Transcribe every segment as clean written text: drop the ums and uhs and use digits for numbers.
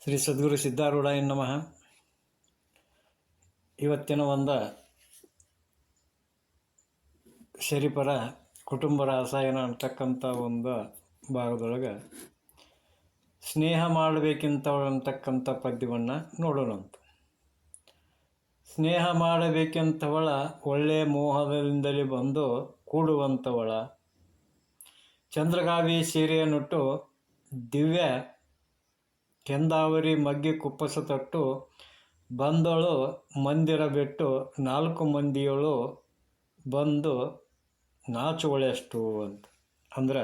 ಶ್ರೀ ಸದ್ಗುರು ಸಿದ್ಧಾರೂಢಾಯ ನಮಃ. ಇವತ್ತಿನ ಒಂದು ಶರೀಫರ ಕುಟುಂಬ ರಸಾಯನ ಅಂತಕ್ಕಂಥ ಒಂದು ಭಾಗದೊಳಗೆ ಸ್ನೇಹ ಮಾಡಬೇಕಿಂತವಳು ಅಂತಕ್ಕಂಥ ಪದ್ಯವನ್ನು ನೋಡೋಣಂತ. ಸ್ನೇಹ ಮಾಡಬೇಕೆಂತವಳ ಒಳ್ಳೆಯ ಮೋಹದಿಂದಲೇ ಬಂದು ಕೂಡುವಂಥವಳ, ಚಂದ್ರಗಾವಿ ಸೀರೆಯನ್ನುಟ್ಟು ದಿವ್ಯ ಕೆಂದಾವರಿ ಮಗ್ಗಿ ಕುಪ್ಪಸ ತೊಟ್ಟು ಬಂದಳು ಮಂದಿರ ಬಿಟ್ಟು, ನಾಲ್ಕು ಮಂದಿಯಳು ಬಂದು ನಾಚುವಳೆಷ್ಟು ಅಂತ. ಅಂದ್ರೆ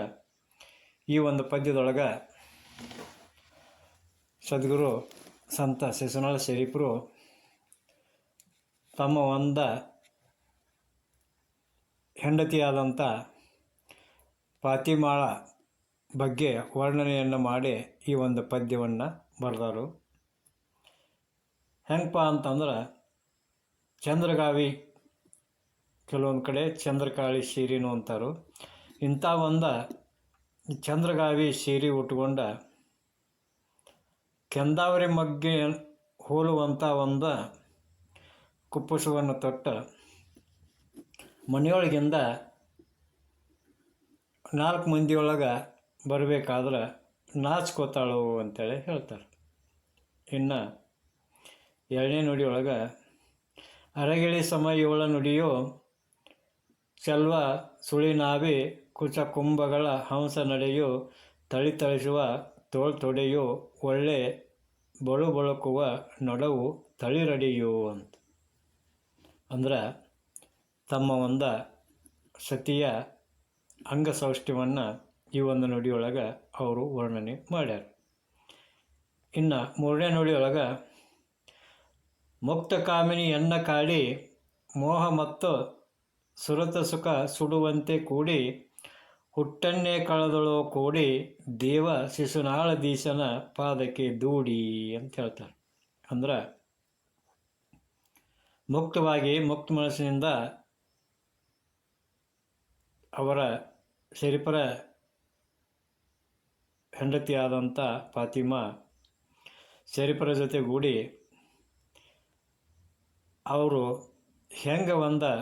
ಈ ಒಂದು ಪದ್ಯದೊಳಗೆ ಸದ್ಗುರು ಸಂತ ಶಿಶುನಾಳ ಶರೀಫರು ತಮ್ಮ ಒಂದು ಹೆಂಡತಿಯಾದಂಥ ಫಾತಿಮಾಳ ಬಗ್ಗೆ ವರ್ಣನೆಯನ್ನು ಮಾಡಿ ಈ ಒಂದು ಪದ್ಯವನ್ನು ಬರೆದರು. ಹೆಂಗಪ್ಪ ಅಂತಂದ್ರೆ, ಚಂದ್ರಗಾವಿ, ಕೆಲವೊಂದು ಕಡೆ ಚಂದ್ರಕಾಳಿ ಸೀರೆನೂ ಅಂತಾರು. ಇಂಥ ಒಂದು ಚಂದ್ರಗಾವಿ ಸೀರೆ ಉಟ್ಕೊಂಡ ಕೆಂದಾವರಿ ಮಗ್ಗೆ ಹೋಲುವಂಥ ಒಂದು ಕುಪ್ಪಸವನ್ನು ತೊಟ್ಟು ಮನೆಯೊಳಗಿಂದ 4 ಮಂದಿಯೊಳಗೆ ಬರಬೇಕಾದ್ರೆ ನಾಚ್ಕೋತಾಳು ಅಂತೇಳಿ ಹೇಳ್ತಾರೆ. ಇನ್ನು 2ನೇ ನುಡಿಯೊಳಗೆ, ಅರಗಿಳಿ ಸಮ ಇವಳ ನುಡಿಯೋ ಚೆಲ್ವ ಸುಳಿನಾವಿ ಕುಚ ಕುಂಭಗಳ ಹಂಸ ನಡೆಯೋ ತಳಿತಳಿಸುವ ತೋಳ್ತೊಡೆಯೋ ಒಳ್ಳೆ ಬಳು ಬಳಕುವ ನಡವು ತಳಿರಡಿಯೋ ಅಂತ. ಅಂದ್ರೆ ತಮ್ಮ ಒಂದು ಸತಿಯ ಅಂಗಸೌಷ್ಠ್ಯವನ್ನು ಈ ಒಂದು ನುಡಿಯೊಳಗೆ ಅವರು ವರ್ಣನೆ ಮಾಡ್ಯಾರ. ಇನ್ನು 3ನೇ ನುಡಿಯೊಳಗೆ, ಮುಕ್ತ ಕಾಮಿನಿ ಎನ್ನ ಕಾಡಿ ಮೋಹ ಮತ್ತು ಸುರತ ಸುಖ ಸುಡುವಂತೆ ಕೂಡಿ ಹುಟ್ಟನ್ನೇ ಕಳೆದಳು ಕೂಡಿ ದೇವ ಶಿಶುನಾಳಧೀಶನ ಪಾದಕ್ಕೆ ದೂಡಿ ಅಂತ ಹೇಳ್ತಾರೆ. ಅಂದ್ರೆ ಮುಕ್ತವಾಗಿ ಮುಕ್ತ ಮನಸ್ಸಿನಿಂದ ಅವರ ಶರೀಫರ ಹೆಂಡತಿಯಾದಂಥ ಫಾತಿಮಾ ಶರೀಫರ ಜೊತೆಗೂಡಿ ಅವರು ಹೆಂಗೆ ಒಂದು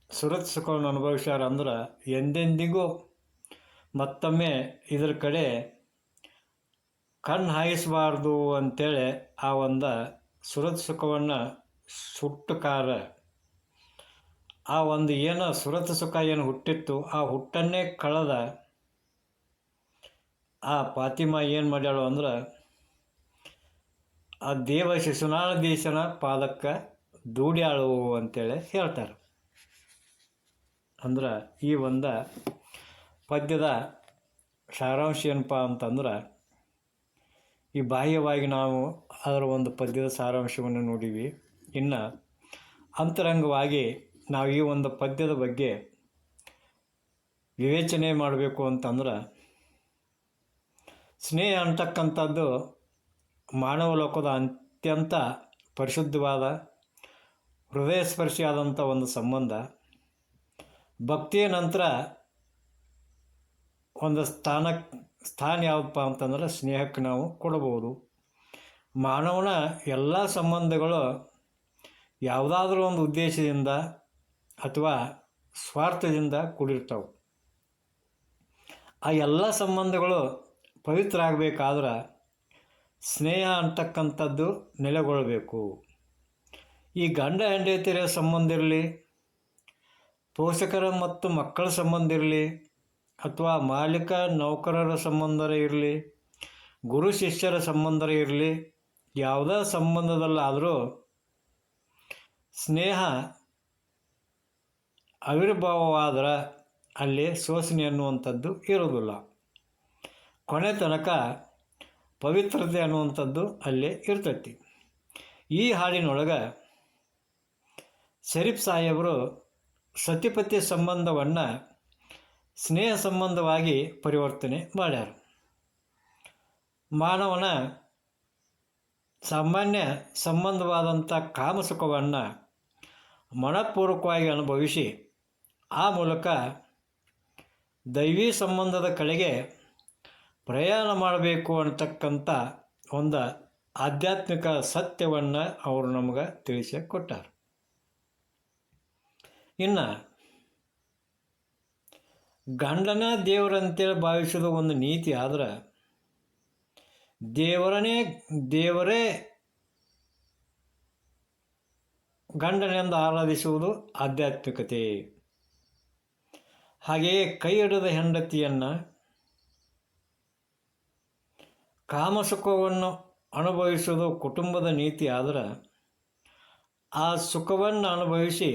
ಸುರತ್ ಸುಖವನ್ನು ಅನುಭವಿಸ್ಯಾರ ಅಂದ್ರೆ, ಎಂದೆಂದಿಗೂ ಮತ್ತೊಮ್ಮೆ ಇದ್ರ ಕಡೆ ಕಣ್ಣು ಹಾಯಿಸಬಾರ್ದು ಅಂತೇಳಿ ಆ ಒಂದು ಸುರತ್ ಸುಖವನ್ನು ಸುಟ್ಟುಕಾರ, ಆ ಒಂದು ಏನು ಸುರತ ಸುಖ ಏನು ಹುಟ್ಟಿತ್ತು ಆ ಹುಟ್ಟನ್ನೇ ಕಳೆದ ಆ ಫಾತಿಮಾ ಏನು ಮಾಡ್ಯಾಳು ಅಂದ್ರೆ, ಆ ದೇವ ಶಿಶುನಾಳಧೀಶನ ಪಾದಕ್ಕೆ ದೂಡ್ಯಾಳು ಅಂತೇಳಿ ಹೇಳ್ತಾರೆ. ಅಂದ್ರೆ ಈ ಒಂದು ಪದ್ಯದ ಸಾರಾಂಶ ಏನಪ್ಪ ಅಂತಂದ್ರೆ, ಈ ಬಾಹ್ಯವಾಗಿ ನಾವು ಅದರ ಒಂದು ಪದ್ಯದ ಸಾರಾಂಶವನ್ನು ನೋಡೀವಿ. ಇನ್ನು ಅಂತರಂಗವಾಗಿ ನಾವು ಈ ಒಂದು ಪದ್ಯದ ಬಗ್ಗೆ ವಿವೇಚನೆ ಮಾಡಬೇಕು ಅಂತಂದ್ರೆ, ಸ್ನೇಹ ಅಂತಕ್ಕಂಥದ್ದು ಮಾನವ ಲೋಕದ ಅತ್ಯಂತ ಪರಿಶುದ್ಧವಾದ ಹೃದಯ ಸ್ಪರ್ಶಿಯಾದಂಥ ಒಂದು ಸಂಬಂಧ. ಭಕ್ತಿಯ ನಂತರ ಒಂದು ಸ್ಥಾನ ಯಾವುದಪ್ಪ ಅಂತಂದ್ರೆ ಸ್ನೇಹಕ್ಕೆ ನಾವು ಕೊಡಬಹುದು. ಮಾನವನ ಎಲ್ಲ ಸಂಬಂಧಗಳು ಯಾವುದಾದ್ರೂ ಒಂದು ಉದ್ದೇಶದಿಂದ ಅಥವಾ ಸ್ವಾರ್ಥದಿಂದ ಕೂಡಿರ್ತಾವೆ. ಆ ಎಲ್ಲ ಸಂಬಂಧಗಳು ಪವಿತ್ರ ಆಗಬೇಕಾದ್ರೆ ಸ್ನೇಹ ಅಂತಕ್ಕಂಥದ್ದು ನೆಲೆಗೊಳ್ಳಬೇಕು. ಈ ಗಂಡ ಹೆಂಡತಿಯರ ಸಂಬಂಧ ಇರಲಿ, ಪೋಷಕರ ಮತ್ತು ಮಕ್ಕಳ ಸಂಬಂಧ ಇರಲಿ, ಅಥವಾ ಮಾಲೀಕ ನೌಕರರ ಸಂಬಂಧ ಇರಲಿ, ಗುರು ಶಿಷ್ಯರ ಸಂಬಂಧ ಇರಲಿ, ಯಾವುದೇ ಸಂಬಂಧದಲ್ಲಾದರೂ ಸ್ನೇಹ ಆವಿರ್ಭಾವವಾದ್ರೆ ಅಲ್ಲಿ ಶೋಷಣೆ ಅನ್ನುವಂಥದ್ದು ಇರೋದಿಲ್ಲ. ಕೊನೆ ತನಕ ಪವಿತ್ರತೆ ಅನ್ನುವಂಥದ್ದು ಅಲ್ಲೇ ಇರ್ತೈತಿ. ಈ ಹಾಡಿನೊಳಗೆ ಶರೀಫ್ ಸಾಹೇಬರು ಸತಿಪತಿ ಸಂಬಂಧವನ್ನು ಸ್ನೇಹ ಸಂಬಂಧವಾಗಿ ಪರಿವರ್ತನೆ ಮಾಡ್ಯಾರ. ಮಾನವನ ಸಾಮಾನ್ಯ ಸಂಬಂಧವಾದಂಥ ಕಾಮಸುಖವನ್ನು ಮನಪೂರ್ವಕವಾಗಿ ಅನುಭವಿಸಿ ಆ ಮೂಲಕ ದೈವಿ ಸಂಬಂಧದ ಕಡೆಗೆ ಪ್ರಯಾಣ ಮಾಡಬೇಕು ಅಂತಕ್ಕಂಥ ಒಂದು ಆಧ್ಯಾತ್ಮಿಕ ಸತ್ಯವನ್ನು ಅವರು ನಮಗೆ ತಿಳಿಸಿ ಕೊಟ್ಟಾರ. ಇನ್ನು ಗಂಡನ ದೇವರಂತೇಳಿ ಭಾವಿಸೋದು ಒಂದು ನೀತಿ ಆದ್ರೆ ದೇವರೇ ಗಂಡನೆಂದು ಆರಾಧಿಸುವುದು ಆಧ್ಯಾತ್ಮಿಕತೆ. ಹಾಗೆಯೇ ಕೈ ಹಿಡಿದ ಹೆಂಡತಿಯನ್ನು ಕಾಮಸುಖವನ್ನು ಅನುಭವಿಸುವುದು ಕುಟುಂಬದ ನೀತಿ ಆದ್ರೆ ಆ ಸುಖವನ್ನು ಅನುಭವಿಸಿ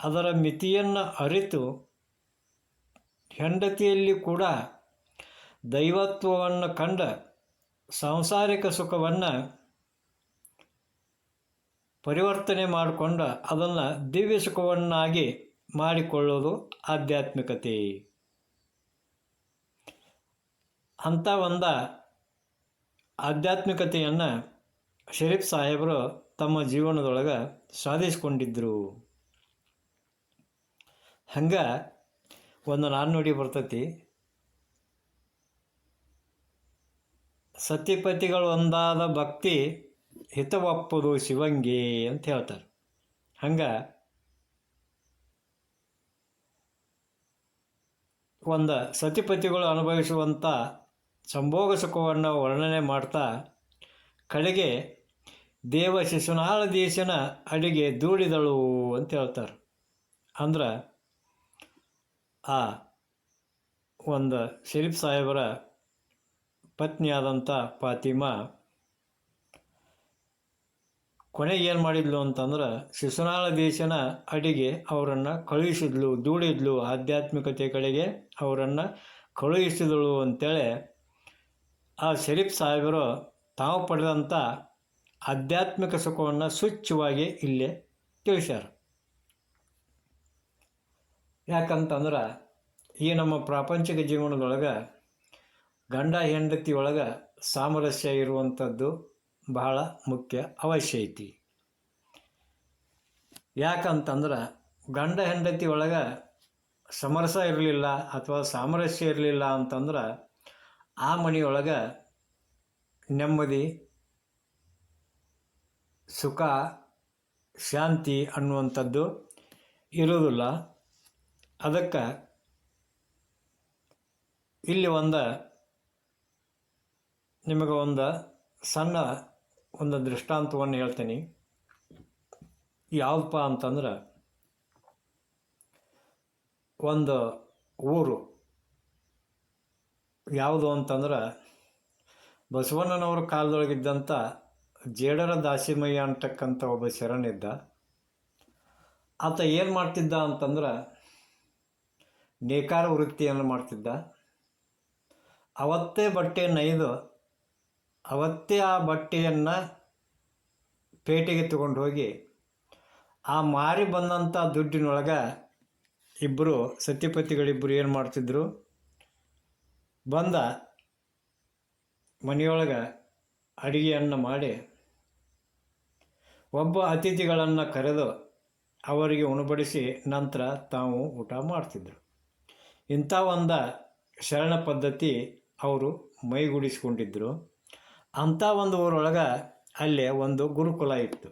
ಅದರ ಮಿತಿಯನ್ನು ಅರಿತು ಹೆಂಡತಿಯಲ್ಲಿ ಕೂಡ ದೈವತ್ವವನ್ನು ಕಂಡ ಸಾಂಸಾರಿಕ ಸುಖವನ್ನು ಪರಿವರ್ತನೆ ಮಾಡಿಕೊಂಡು ಅದನ್ನು ದಿವ್ಯ ಸುಖವನ್ನಾಗಿ ಮಾಡಿಕೊಳ್ಳೋದು ಆಧ್ಯಾತ್ಮಿಕತೆ. ಅಂಥ ಒಂದು ಆಧ್ಯಾತ್ಮಿಕತೆಯನ್ನು ಶರೀಫ್ ಸಾಹೇಬರು ತಮ್ಮ ಜೀವನದೊಳಗೆ ಸಾಧಿಸಿಕೊಂಡಿದ್ದರು. ಹಂಗೆ ಒಂದು ನಾಣ್ಣುಡಿ ಬರ್ತೈತಿ, ಸತಿಪತಿಗಳು ಒಂದಾದ ಭಕ್ತಿ ಹಿತವಪ್ಪದು ಶಿವಂಗೆ ಅಂತ ಹೇಳ್ತಾರೆ. ಹಂಗೆ ಒಂದು ಸತಿಪತಿಗಳು ಅನುಭವಿಸುವಂಥ ಸಂಭೋಗ ಸುಖವನ್ನು ವರ್ಣನೆ ಮಾಡ್ತಾ ಕಡೆಗೆ ದೇವ ಶಿಶುನಾಳ ದೇಶನ ಅಡಿಗೆ ದೂಡಿದಳು ಅಂತ ಹೇಳ್ತಾರೆ. ಅಂದ್ರೆ ಆ ಒಂದು ಶರೀಫ್ ಸಾಹೇಬರ ಪತ್ನಿಯಾದಂಥ ಫಾತಿಮಾ ಕೊನೆಗೆ ಏನು ಮಾಡಿದ್ಲು ಅಂತಂದ್ರೆ ಶಿಶುನಾಳ ದೇಶನ ಅಡಿಗೆ ಅವರನ್ನು ಕಳುಹಿಸಿದ್ಲು, ದೂಡಿದ್ಲು, ಆಧ್ಯಾತ್ಮಿಕತೆ ಕಡೆಗೆ ಅವರನ್ನು ಕಳುಹಿಸಿದಳು ಅಂತೇಳಿ ಆ ಶರೀಫ್ ಸಾಹೇಬರು ತಾವು ಪಡೆದಂಥ ಆಧ್ಯಾತ್ಮಿಕ ಸುಖವನ್ನು ಸ್ವಚ್ಛವಾಗಿ ಇಲ್ಲೇ ತಿಳಿಸ್ಯಾರ. ಯಾಕಂತಂದ್ರೆ ಈ ನಮ್ಮ ಪ್ರಾಪಂಚಿಕ ಜೀವನದೊಳಗೆ ಗಂಡ ಹೆಂಡತಿ ಒಳಗೆ ಸಾಮರಸ್ಯ ಇರುವಂಥದ್ದು ಬಹಳ ಮುಖ್ಯ ಅವಶ್ಯ ಐತಿ. ಯಾಕಂತಂದ್ರೆ ಗಂಡ ಹೆಂಡತಿ ಒಳಗೆ ಸಮರಸ ಇರಲಿಲ್ಲ ಅಥವಾ ಸಾಮರಸ್ಯ ಇರಲಿಲ್ಲ ಅಂತಂದ್ರೆ ಆ ಮನೆಯೊಳಗೆ ನೆಮ್ಮದಿ, ಸುಖ, ಶಾಂತಿ ಅನ್ನುವಂಥದ್ದು ಇರೋದಿಲ್ಲ. ಅದಕ್ಕೆ ಇಲ್ಲಿ ನಿಮಗೆ ಸಣ್ಣ ದೃಷ್ಟಾಂತವನ್ನು ಹೇಳ್ತೀನಿ. ಯಾವುದಪ್ಪ ಅಂತಂದ್ರೆ ಒಂದು ಊರು ಯಾವುದು ಅಂತಂದ್ರೆ ಬಸವಣ್ಣನವರ ಕಾಲದೊಳಗಿದ್ದಂಥ ಜೇಡರ ದಾಸಿಮಯ್ಯ ಅಂತಕ್ಕಂಥ ಒಬ್ಬ ಶರಣಿದ್ದ. ಆತ ಏನು ಮಾಡ್ತಿದ್ದ ಅಂತಂದ್ರೆ ನೇಕಾರ ವೃತ್ತಿಯನ್ನು ಮಾಡ್ತಿದ್ದ. ಅವತ್ತೇ ಬಟ್ಟೆ ನೇಯ್ದು ಅವತ್ತೇ ಆ ಬಟ್ಟೆಯನ್ನು ಪೇಟೆಗೆ ತಗೊಂಡು ಹೋಗಿ ಆ ಮಾರಿ ಬಂದಂಥ ದುಡ್ಡಿನೊಳಗೆ ಇಬ್ಬರು ಸತಿಪತಿಗಳಿಬ್ಬರು ಏನು ಮಾಡ್ತಿದ್ರು, ಬಂದ ಮನೆಯೊಳಗೆ ಅಡಿಗೆಯನ್ನು ಮಾಡಿ ಒಬ್ಬ ಅತಿಥಿಗಳನ್ನು ಕರೆದು ಅವರಿಗೆ ಉಣಬಡಿಸಿ ನಂತರ ತಾವು ಊಟ ಮಾಡ್ತಿದ್ರು. ಇಂಥ ಒಂದು ಶರಣ ಪದ್ಧತಿ ಅವರು ಮೈಗೂಡಿಸ್ಕೊಂಡಿದ್ದರು. ಅಂಥ ಒಂದು ಊರೊಳಗೆ ಅಲ್ಲೇ ಒಂದು ಗುರುಕುಲ ಇತ್ತು.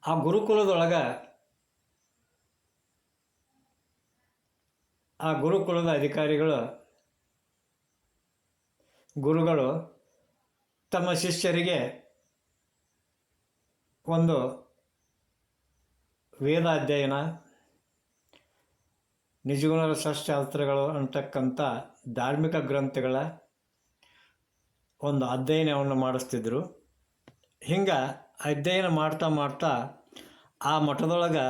ಆ ಗುರುಕುಲದೊಳಗೆ ಆ ಗುರುಕುಲದ ಗುರುಗಳು ತಮ್ಮ ಶಿಷ್ಯರಿಗೆ ಒಂದು ವೇದ ಅಧ್ಯಯನ, ನಿಜಗುಣರ ಶಾಸ್ತ್ರಗಳು ಅಂತಕ್ಕಂಥ ಧಾರ್ಮಿಕ ಗ್ರಂಥಗಳ ಒಂದು ಅಧ್ಯಯನವನ್ನು ಮಾಡಿಸ್ತಿದ್ರು. ಹಿಂಗೆ ಅಧ್ಯಯನ ಮಾಡ್ತಾ ಮಾಡ್ತಾ ಆ ಮಠದೊಳಗೆ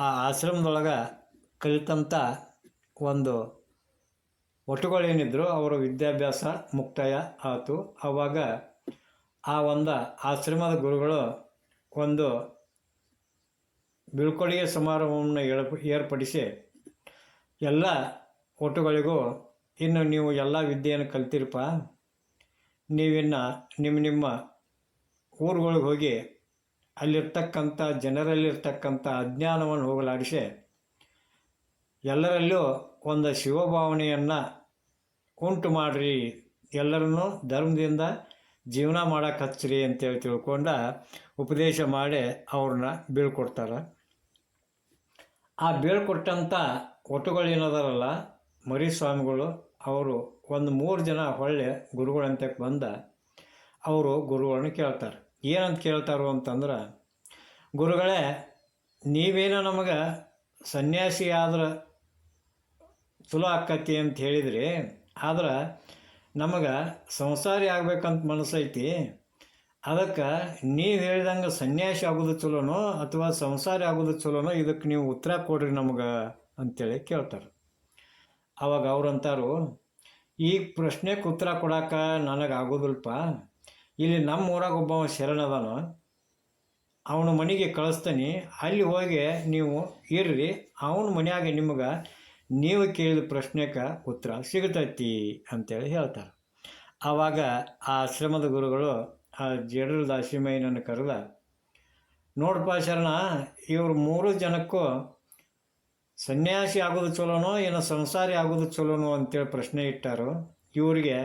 ಆ ಆಶ್ರಮದೊಳಗೆ ಕಲಿತಂಥ ಒಂದು ಒಟ್ಟುಗಳೇನಿದ್ರು ಅವರ ವಿದ್ಯಾಭ್ಯಾಸ ಮುಕ್ತಾಯ ಆಯಿತು. ಆವಾಗ ಆ ಒಂದು ಆಶ್ರಮದ ಗುರುಗಳು ಒಂದು ಬೀಳ್ಕೊಡುಗೆ ಸಮಾರಂಭವನ್ನು ಏರ್ಪಡಿಸಿ ಎಲ್ಲ ಒಟ್ಟುಗಳಿಗೂ ಇನ್ನು ನೀವು ಎಲ್ಲ ವಿದ್ಯೆಯನ್ನು ಕಲ್ತಿರಪ್ಪ, ನೀವಿನ್ನು ನಿಮ್ಮ ಊರುಗಳಿಗೆ ಹೋಗಿ ಅಲ್ಲಿರ್ತಕ್ಕಂಥ ಜನರಲ್ಲಿರ್ತಕ್ಕಂಥ ಅಜ್ಞಾನವನ್ನು ಹೋಗಲಾಡಿಸಿ ಎಲ್ಲರಲ್ಲೂ ಒಂದು ಶಿವಭಾವನೆಯನ್ನು ಉಂಟು ಮಾಡಿರಿ, ಎಲ್ಲರನ್ನೂ ಧರ್ಮದಿಂದ ಜೀವನ ಮಾಡೋಕೆ ಹಚ್ಚಿರಿ ಅಂತೇಳಿ ತಿಳ್ಕೊಂಡ ಉಪದೇಶ ಮಾಡಿ ಅವ್ರನ್ನ ಬೀಳ್ಕೊಡ್ತಾರೆ. ಆ ಬೀಳ್ಕೊಟ್ಟಂಥ ಒಟುಗಳೇನದಾರಲ್ಲ ಮರಿ ಸ್ವಾಮಿಗಳು, ಅವರು ಒಂದು 3 ಜನ ಹೊಳ್ಳೆ ಗುರುಗಳಂತೆ ಬಂದ ಅವರು ಗುರುಗಳನ್ನ ಕೇಳ್ತಾರೆ. ಏನಂತ ಕೇಳ್ತಾರೋ ಅಂತಂದ್ರೆ, ಗುರುಗಳೇ, ನೀವೇನೋ ನಮಗೆ ಸನ್ಯಾಸಿ ಆದ್ರೆ ಚಲೋ ಆಕ್ಕತಿ ಅಂತ ಹೇಳಿದ್ರಿ, ಆದ್ರೆ ನಮಗೆ ಸಂಸಾರಿ ಆಗ್ಬೇಕಂತ ಮನಸ್ಸೈತಿ. ಅದಕ್ಕೆ ನೀವು ಹೇಳ್ದಂಗೆ ಸನ್ಯಾಸಿ ಆಗೋದು ಚಲೋನೋ ಅಥವಾ ಸಂಸಾರಿ ಆಗೋದು ಚಲೋನೋ, ಇದಕ್ಕೆ ನೀವು ಉತ್ತರ ಕೊಡ್ರಿ ನಮಗೆ ಅಂತೇಳಿ ಕೇಳ್ತಾರೆ. ಅವಾಗ ಅವ್ರಂತಾರು, ಈ ಪ್ರಶ್ನೆಗೆ ಉತ್ತರ ಕೊಡೋಕೆ ನನಗೆ ಆಗೋದಿಲ್ಪ. ಇಲ್ಲಿ ನಮ್ಮ ಊರಾಗ ಒಬ್ಬ ಶರಣದಾನ, ಅವನ ಮನೆಗೆ ಕಳಿಸ್ತಾನೆ, ಅಲ್ಲಿ ಹೋಗಿ ನೀವು ಇರ್ರಿ, ಅವನ ಮನೆಯಾಗ ನಿಮಗೆ ನೀವು ಕೇಳಿದ ಪ್ರಶ್ನೆಗೆ ಉತ್ತರ ಸಿಗತೈತಿ ಅಂತೇಳಿ ಹೇಳ್ತಾರೆ. ಆವಾಗ ಆ ಆಶ್ರಮದ ಗುರುಗಳು ಆ ಜೇಡರ ದಾಸಿಮಯ್ಯನನ್ನು ಕರೆದ, ನೋಡಪ್ಪ ಶರಣ, ಇವ್ರು 3 ಜನಕ್ಕೂ ಸನ್ಯಾಸಿ ಆಗೋದು ಚಲೋನೋ ಏನೋ ಸಂಸಾರಿ ಆಗೋದು ಚಲೋನೋ ಅಂತೇಳಿ ಪ್ರಶ್ನೆ ಇಟ್ಟಾರು. ಇವರಿಗೆ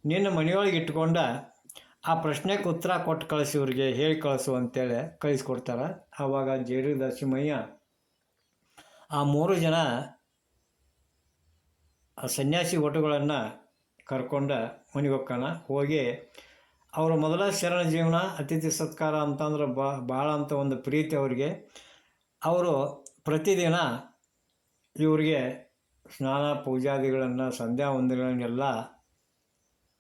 ನಿನ್ನ ಮನೆಯೊಳಗೆ ಇಟ್ಕೊಂಡ ಆ ಪ್ರಶ್ನೆಗೆ ಉತ್ತರ ಕೊಟ್ಟು ಕಳಿಸಿ, ಇವ್ರಿಗೆ ಹೇಳಿ ಕಳಿಸು ಅಂತೇಳಿ ಕಳಿಸ್ಕೊಡ್ತಾರೆ. ಆವಾಗ ಜೇಡರ ದಾಸಿಮಯ್ಯ ಆ 3 ಜನ ಆ ಸನ್ಯಾಸಿ ಒಟುಗಳನ್ನು ಕರ್ಕೊಂಡ ಮನೆಗೆ ಹೋಗ್ತಾನ. ಹೋಗಿ ಅವರ ಮೊದಲ ಶರಣ ಜೀವನ, ಅತಿಥಿ ಸತ್ಕಾರ ಅಂತಂದ್ರೆ ಭಾಳ ಅಂತ ಒಂದು ಪ್ರೀತಿ ಅವರಿಗೆ. ಅವರು ಪ್ರತಿದಿನ ಇವರಿಗೆ ಸ್ನಾನ ಪೂಜಾದಿಗಳನ್ನು ಸಂಧ್ಯಾ ವಂದನೆಗಳನ್ನೆಲ್ಲ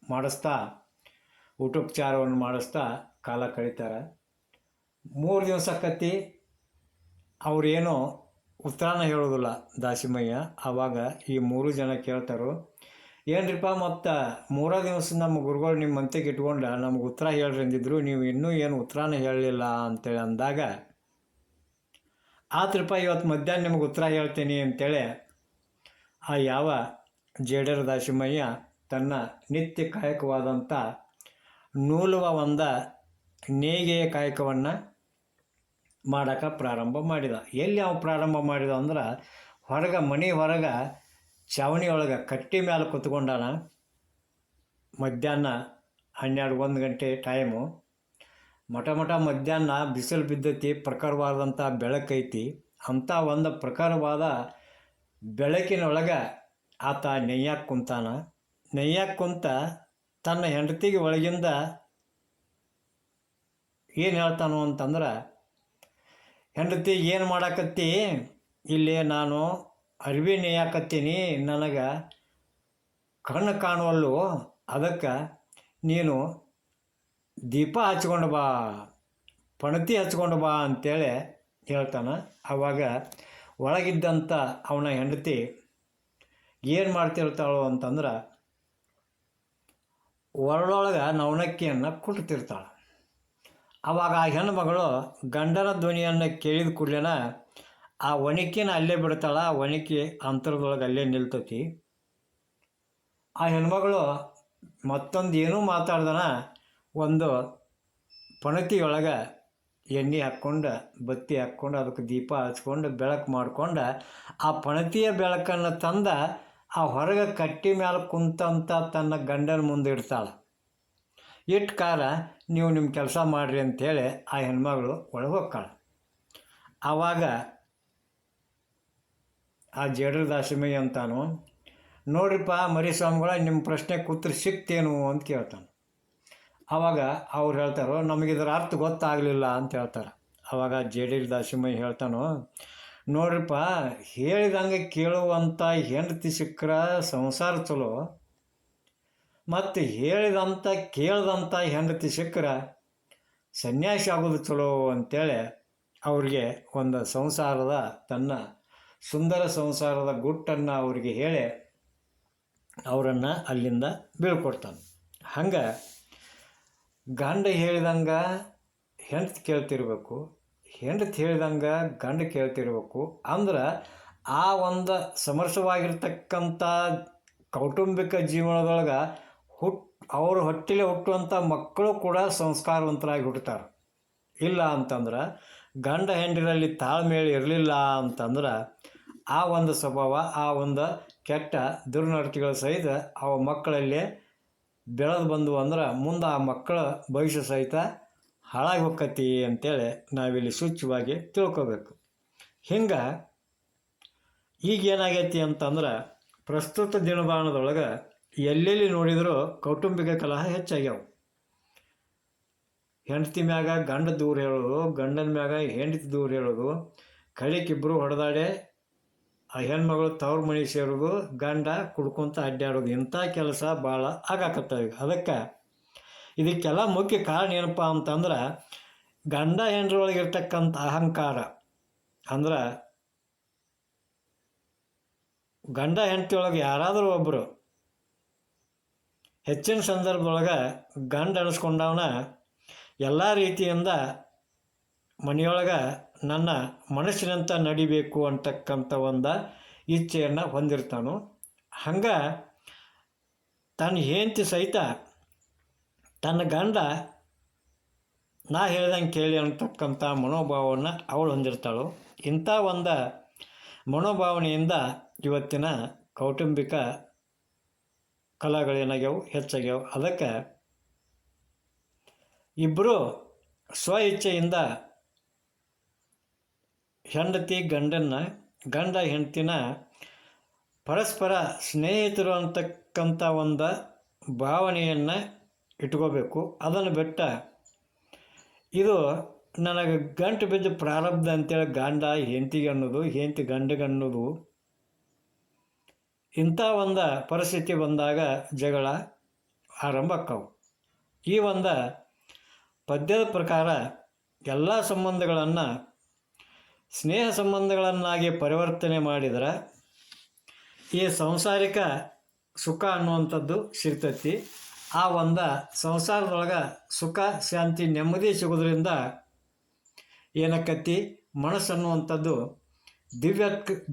ಮಾಡಿಸ್ತಾ, ಊಟೋಪಚಾರವನ್ನು ಮಾಡಿಸ್ತಾ ಕಾಲ ಕಳೀತಾರೆ. 3 ದಿವಸಕ್ಕತ್ತಿ ಅವರೇನು ಉತ್ತರಾನ ಹೇಳೋದಿಲ್ಲ ದಾಸಿಮಯ್ಯ. ಆವಾಗ ಈ 3 ಜನ ಕೇಳ್ತಾರೋ, ಏನ್ರಿಪ್ಪ ಮತ್ತು 3 ದಿವಸ ನಮ್ಮ ಗುರುಗಳು ನಿಮ್ಮ ಮಂತೆಗೆ ಇಟ್ಕೊಂಡು ನಮ್ಗೆ ಉತ್ತರ ಹೇಳ್ರಿ ಅಂದಿದ್ರು, ನೀವು ಇನ್ನೂ ಏನು ಉತ್ತರಾನ ಹೇಳಲಿಲ್ಲ ಅಂತೇಳಿ ಅಂದಾಗ, ಆತ್ರಪ್ಪ ಇವತ್ತು ಮಧ್ಯಾಹ್ನ ನಿಮಗೆ ಉತ್ತರ ಹೇಳ್ತೀನಿ ಅಂತೇಳಿ ಆ ಯಾವ ಜೇಡರ ದಾಸಿಮಯ್ಯ ತನ್ನ ನಿತ್ಯ ಕಾಯಕವಾದಂಥ ನೂಲುವ ಒಂದು ನೇಯ್ಗೆಯ ಕಾಯಕವನ್ನು ಮಾಡೋಕೆ ಪ್ರಾರಂಭ ಮಾಡಿದ. ಎಲ್ಲಿ ಅವ ಪ್ರಾರಂಭ ಮಾಡಿದ ಅಂದ್ರೆ, ಮನೆ ಹೊರಗೆ ಚಾವಣಿಯೊಳಗೆ ಕಟ್ಟಿ ಮೇಲೆ ಕೂತ್ಕೊಂಡಾನ. ಮಧ್ಯಾಹ್ನ 12-1 ಗಂಟೆ ಟೈಮು. ಮಠ ಮಧ್ಯಾಹ್ನ ಬಿಸಿಲು ಬಿದ್ದೈತಿ, ಪ್ರಖರವಾದಂಥ ಬೆಳಕೈತಿ. ಅಂಥ ಒಂದು ಪ್ರಖರವಾದ ಬೆಳಕಿನೊಳಗೆ ಆತ ನೆಯ್ಯಾಕೆ ಕುಂತಾನ. ನೆಯ್ಯಾಕೆ ಕುಂತ ತನ್ನ ಹೆಂಡತಿಗೆ ಒಳಗಿಂದ ಏನು ಹೇಳ್ತಾನೋ ಅಂತಂದ್ರೆ, ಹೆಂಡತಿ ಏನು ಮಾಡಾಕತ್ತಿ, ಇಲ್ಲಿ ನಾನು ಅರಿವಿ ನೇಯಾಕತ್ತೀನಿ, ನನಗೆ ಕಣ್ಣು ಕಾಣುವಲ್ಲು, ಅದಕ್ಕೆ ನೀನು ದೀಪ ಹಚ್ಕೊಂಡು ಬಾ, ಪಣತಿ ಹಚ್ಕೊಂಡು ಬಾ ಅಂತೇಳಿ ಹೇಳ್ತಾನೆ. ಆವಾಗ ಒಳಗಿದ್ದಂಥ ಅವನ ಹೆಂಡತಿ ಏನು ಮಾಡ್ತಿರ್ತಾಳೋ ಅಂತಂದ್ರೆ, ಒರಳೊಳಗೆ ನವಣಕ್ಕಿಯನ್ನು ಕುಟ್ತಿರ್ತಾಳೆ. ಆವಾಗ ಆ ಹೆಣ್ಣುಮಗಳು ಗಂಡನ ಧ್ವನಿಯನ್ನು ಕೇಳಿದ ಕೂಡಲೇ ಆ ಒಣಕಿನ ಅಲ್ಲೇ ಬಿಡ್ತಾಳೆ. ಆ ಒಣಕಿ ಅಂತರದೊಳಗೆ ಅಲ್ಲೇ ನಿಲ್ತತಿ. ಆ ಹೆಣ್ಮಗಳು ಮತ್ತೊಂದು ಏನೂ ಮಾತಾಡ್ದನ ಒಂದು ಪಣತಿಯೊಳಗೆ ಎಣ್ಣೆ ಹಾಕ್ಕೊಂಡು, ಬತ್ತಿ ಹಾಕ್ಕೊಂಡು, ಅದಕ್ಕೆ ದೀಪ ಹಚ್ಕೊಂಡು ಬೆಳಕು ಮಾಡ್ಕೊಂಡು, ಆ ಪಣತಿಯ ಬೆಳಕನ್ನು ತಂದ ಆ ಹೊರಗೆ ಕಟ್ಟಿ ಮೇಲೆ ಕುಂತಂಥ ತನ್ನ ಗಂಡನ ಮುಂದೆ ಇಡ್ತಾಳೆ. ಇಟ್ಟು ಕಾಲ ನೀವು ನಿಮ್ಮ ಕೆಲಸ ಮಾಡಿರಿ ಅಂಥೇಳಿ ಆ ಹೆಣ್ಮಗಳು ಒಳಗೆ ಹೋಗ್ತಾಳೆ. ಆವಾಗ ಆ ಜೇಡರ ದಾಸಿಮಯ್ಯ ಅಂತಾನು, ನೋಡ್ರಿಪ್ಪ ಮರಿ ಸ್ವಾಮಿಗಳ, ನಿಮ್ಮ ಪ್ರಶ್ನೆಗೆ ಉತ್ತರ ಸಿಕ್ತೇನು ಅಂತ ಕೇಳ್ತಾನೆ. ಆವಾಗ ಅವ್ರು ಹೇಳ್ತಾರೋ, ನಮಗಿದ್ರ ಅರ್ಥ ಗೊತ್ತಾಗಲಿಲ್ಲ ಅಂತ ಹೇಳ್ತಾರೆ. ಆವಾಗ ಜೇಡರ ದಾಸಿಮಯ್ಯ ಹೇಳ್ತಾನೋ, ನೋಡ್ರಿಪ್ಪ, ಹೇಳಿದಂಗೆ ಕೇಳುವಂಥ ಹೆಂಡತಿ ಸಿಕ್ಕರ ಸಂಸಾರ ಚಲೋ, ಮತ್ತು ಹೇಳಿದಂಥ ಕೇಳ್ದಂಥ ಹೆಂಡತಿ ಸಿಕ್ಕರೆ ಸನ್ಯಾಸಿ ಆಗೋದು ಚಲೋ ಅಂತೇಳಿ ಅವ್ರಿಗೆ ಒಂದು ಸಂಸಾರದ, ತನ್ನ ಸುಂದರ ಸಂಸಾರದ ಗುಟ್ಟನ್ನು ಅವ್ರಿಗೆ ಹೇಳಿ ಅವರನ್ನು ಅಲ್ಲಿಂದ ಬೀಳ್ಕೊಡ್ತಾನೆ. ಹಂಗೆ ಗಂಡ ಹೇಳಿದಂಗೆ ಹೆಂಡತಿ ಕೇಳ್ತಿರ್ಬೇಕು, ಹೆಂಡತಿ ಹೇಳಿದಂಗೆ ಗಂಡ ಕೇಳ್ತಿರ್ಬೇಕು. ಅಂದ್ರೆ ಆ ಒಂದು ಸಮರಸವಾಗಿರ್ತಕ್ಕಂಥ ಕೌಟುಂಬಿಕ ಜೀವನದೊಳಗೆ ಅವ್ರ ಹೊಟ್ಟೆಲೆ ಹುಟ್ಟುವಂಥ ಮಕ್ಕಳು ಕೂಡ ಸಂಸ್ಕಾರವಂತರಾಗಿ ಹುಟ್ಟುತ್ತಾರೆ. ಇಲ್ಲ ಅಂತಂದ್ರೆ, ಗಂಡ ಹೆಂಡರಲ್ಲಿ ತಾಳ್ಮೇಲೆ ಇರಲಿಲ್ಲ ಅಂತಂದ್ರೆ ಆ ಒಂದು ಸ್ವಭಾವ, ಆ ಒಂದು ಕೆಟ್ಟ ದುರ್ನಡತೆಗಳ ಸಹಿತ ಅವ ಮಕ್ಕಳಲ್ಲಿ ಬೆಳೆದು ಬಂದು ಅಂದ್ರೆ ಮುಂದೆ ಆ ಮಕ್ಕಳ ಭವಿಷ್ಯ ಸಹಿತ ಹಾಳಾಗಿ ಹೋಕ್ಕತಿ ಅಂತೇಳಿ ನಾವಿಲ್ಲಿ ಸೂಚ್ಯವಾಗಿ ತಿಳ್ಕೊಬೇಕು. ಹಿಂಗೆ ಈಗ ಏನಾಗೈತಿ ಅಂತಂದ್ರೆ ಪ್ರಸ್ತುತ ದಿನಮಾನದೊಳಗೆ ಎಲ್ಲೆಲ್ಲಿ ನೋಡಿದರೂ ಕೌಟುಂಬಿಕ ಕಲಹ ಹೆಚ್ಚಾಗ್ಯಾವ. ಹೆಂಡತಿ ಮ್ಯಾಗ ಗಂಡ ದೂರ ಹೇಳೋದು, ಗಂಡನ ಮ್ಯಾಗ ಹೆಂಡತಿ ದೂರ ಹೇಳೋದು, ಕಳಿಕಿಬ್ಬರು ಹೊಡೆದಾಡೆ ಆ ಹೆಣ್ಮಗಳು ತವ್ರ ಮನೆ ಸೇರೋದು, ಗಂಡ ಕುಡ್ಕೊಂತ ಅಡ್ಡಾಡೋದು, ಇಂಥ ಕೆಲಸ ಭಾಳ ಆಗಾಕತ್ತವ. ಅದಕ್ಕೆ ಇದಕ್ಕೆಲ್ಲ ಮುಖ್ಯ ಕಾರಣ ಏನಪ್ಪ ಅಂತಂದ್ರೆ ಗಂಡ ಹೆಂಡ್ರೊಳಗಿರ್ತಕ್ಕಂಥ ಅಹಂಕಾರ. ಅಂದ್ರೆ ಗಂಡ ಹೆಂಡತಿ ಒಳಗೆ ಯಾರಾದರೂ ಒಬ್ಬರು ಹೆಚ್ಚಿನ ಸಂದರ್ಭದೊಳಗೆ ಗಂಡ ಅನಿಸ್ಕೊಂಡವನ ಎಲ್ಲ ರೀತಿಯಿಂದ ಮನೆಯೊಳಗೆ ನನ್ನ ಮನಸ್ಸಿನಂತ ನಡಿಬೇಕು ಅಂತಕ್ಕಂಥ ಒಂದು ಇಚ್ಛೆಯನ್ನು ಹೊಂದಿರ್ತಾನು. ಹಂಗೆ ತನ್ನ ಹೆಂಡತಿ ಸಹಿತ ತನ್ನ ಗಂಡ ನಾ ಹೇಳ್ದಂಗೆ ಕೇಳಿ ಅಂತಕ್ಕಂಥ ಮನೋಭಾವವನ್ನು ಅವಳು ಹೊಂದಿರ್ತಾಳು. ಇಂಥ ಒಂದು ಮನೋಭಾವನೆಯಿಂದ ಇವತ್ತಿನ ಕೌಟುಂಬಿಕ ಕಲಹಗಳೇನಾಗ್ಯಾವು, ಹೆಚ್ಚಾಗ್ಯಾವು. ಅದಕ್ಕೆ ಇಬ್ಬರು ಸ್ವ ಇಚ್ಛೆಯಿಂದ ಹೆಂಡತಿ ಗಂಡನ್ನ, ಗಂಡ ಹೆಂಡತಿನ ಪರಸ್ಪರ ಸ್ನೇಹಿತರು ಅಂತಕ್ಕಂಥ ಒಂದು ಭಾವನೆಯನ್ನು ಇಟ್ಕೋಬೇಕು. ಅದನ್ನು ಬಿಟ್ಟ ಇದು ನನಗೆ ಗಂಟು ಬಿದ್ದು ಪ್ರಾರಬ್ಧ ಅಂತೇಳಿ ಗಂಡ ಹೆಂಡತಿಗೆ ಅನ್ನೋದು, ಹೆಂಡತಿ ಗಂಡಗೆ ಅನ್ನೋದು, ಇಂಥ ಒಂದು ಪರಿಸ್ಥಿತಿ ಬಂದಾಗ ಜಗಳ ಆರಂಭ ಆಕ್ಕವು. ಈ ಒಂದು ಪದ್ಯದ ಪ್ರಕಾರ ಎಲ್ಲ ಸಂಬಂಧಗಳನ್ನು ಸ್ನೇಹ ಸಂಬಂಧಗಳನ್ನಾಗಿ ಪರಿವರ್ತನೆ ಮಾಡಿದರೆ ಈ ಸಂಸಾರಿಕ ಸುಖ ಅನ್ನುವಂಥದ್ದು ಸಿಗ್ತೈತಿ. ಆ ಒಂದು ಸಂಸಾರದೊಳಗೆ ಸುಖ ಶಾಂತಿ ನೆಮ್ಮದಿ ಸಿಗೋದ್ರಿಂದ ಏನಕ್ಕತ್ತಿ ಮನಸ್ಸು ಅನ್ನುವಂಥದ್ದು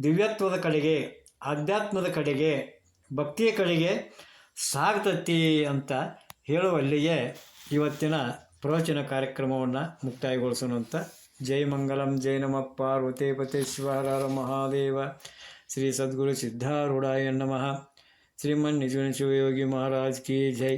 ದಿವ್ಯತ್ವದ ಕಡೆಗೆ, ಆಧ್ಯಾತ್ಮದ ಕಡೆಗೆ, ಭಕ್ತಿಯ ಕಡೆಗೆ ಸಾಗ್ತತಿ ಅಂತ ಹೇಳುವಲ್ಲಿಯೇ ಇವತ್ತಿನ ಪ್ರವಚನ ಕಾರ್ಯಕ್ರಮವನ್ನು ಮುಕ್ತಾಯಗೊಳಿಸೋಣ ಅಂತ. ಜೈ ಮಂಗಲಂ, ಜೈ ನಮಃ ಪಾರ್ವತೀಪತೇಶ್ವರ ಮಹಾದೇವ. ಶ್ರೀ ಸದ್ಗುರು ಸಿದ್ಧಾರೂಢಾಯ ನಮಃ. ಶ್ರೀಮನ್ ನಿಜ ಶಿವಯೋಗಿ ಮಹಾರಾಜ್ ಕಿ ಜೈ.